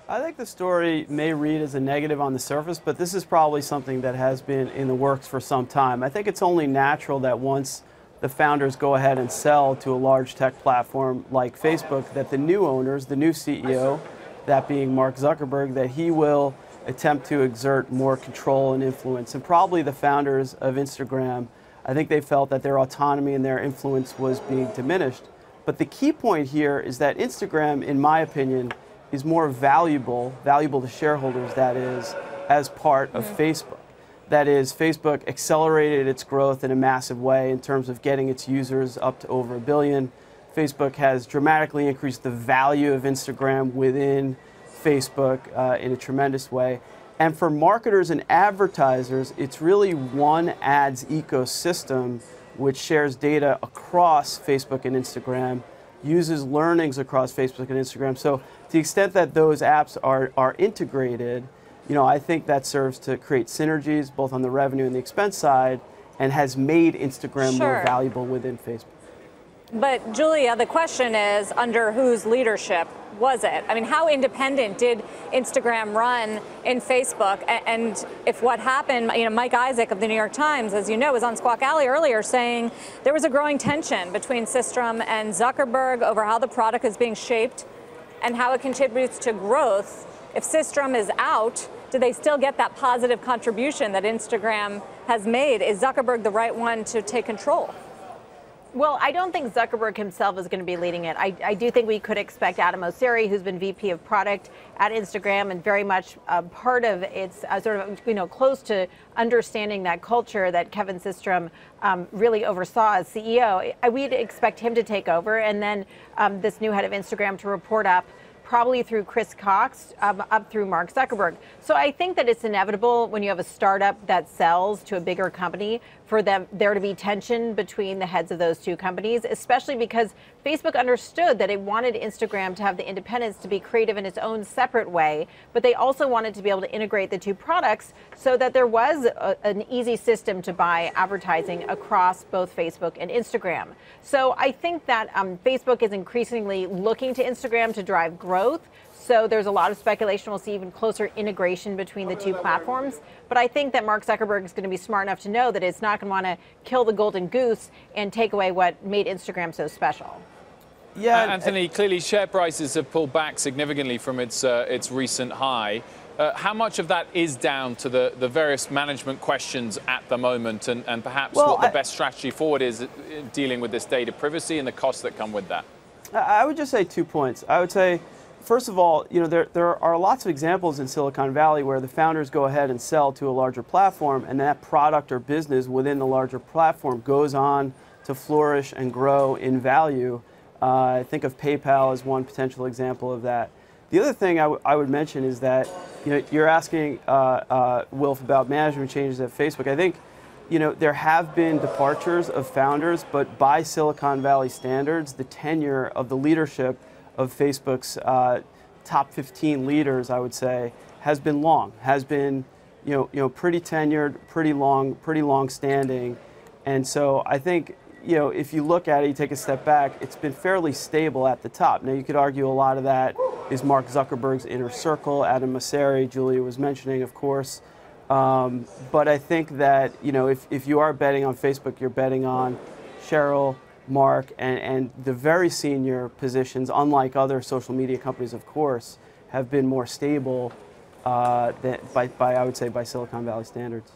I think the story may read as a negative on the surface, but this is probably something that has been in the works for some time. I think it's only natural that once the founders go ahead and sell to a large tech platform like Facebook, that the new owners, the new CEO, that being Mark Zuckerberg, that he will attempt to exert more control and influence. And probably the founders of Instagram, I think they felt that their autonomy and their influence was being diminished. But the key point here is that Instagram, in my opinion, is more valuable to shareholders, that is, as part of Facebook. That is, Facebook accelerated its growth in a massive way in terms of getting its users up to over 1 billion. Facebook has dramatically increased the value of Instagram within Facebook in a tremendous way. And for marketers and advertisers, it's really one ads ecosystem which shares data across Facebook and Instagram, uses learnings across Facebook and Instagram. So to the extent that those apps are integrated, I think that serves to create synergies both on the revenue and the expense side, and has made Instagram more valuable within Facebook. But Julia, the question is, under whose leadership was it? I mean, how independent did Instagram run in Facebook? And if what happened, Mike Isaac of the New York Times, as you know, was on Squawk Alley earlier saying there was a growing tension between Systrom and Zuckerberg over how the product is being shaped and how it contributes to growth. If Systrom is out, do they still get that positive contribution that Instagram has made? Is Zuckerberg the right one to take control? Well, I don't think Zuckerberg himself is going to be leading it. I do think we could expect Adam Mosseri, who's been VP of product at Instagram and very much part of its sort of, close to understanding that culture that Kevin Systrom really oversaw as CEO. We'd expect him to take over, and then this new head of Instagram to report up, probably through Chris Cox, up through Mark Zuckerberg. So I think that it's inevitable when you have a startup that sells to a bigger company for there to be tension between the heads of those two companies, especially because Facebook understood that it wanted Instagram to have the independence to be creative in its own separate way, but they also wanted to be able to integrate the two products so that there was an easy system to buy advertising across both Facebook and Instagram. So I think that Facebook is increasingly looking to Instagram to drive growth. So there's a lot of speculation we'll see even closer integration between the two platforms. But I think that Mark Zuckerberg is going to be smart enough to know that it's not going to want to kill the golden goose and take away what made Instagram so special. Yeah, Anthony, clearly share prices have pulled back significantly from its recent high. How much of that is down to the various management questions at the moment, and perhaps what the best strategy forward is in dealing with this data privacy and the costs that come with that? I would just say 2 points. I would say, first of all, there are lots of examples in Silicon Valley where the founders go ahead and sell to a larger platform, and that product or business within the larger platform goes on to flourish and grow in value. I think of PayPal as one potential example of that. The other thing I would mention is that you're asking Wilf about management changes at Facebook. I think there have been departures of founders, but by Silicon Valley standards, the tenure of the leadership of Facebook's top 15 leaders, I would say, has been long, has been pretty tenured, pretty long standing, and so I think if you look at it, you take a step back, it's been fairly stable at the top. Now you could argue a lot of that is Mark Zuckerberg's inner circle, Adam Mosseri, Julia was mentioning, of course, but I think that if you are betting on Facebook, you're betting on Sheryl, Mark, and the very senior positions, unlike other social media companies, of course, have been more stable I would say, by Silicon Valley standards.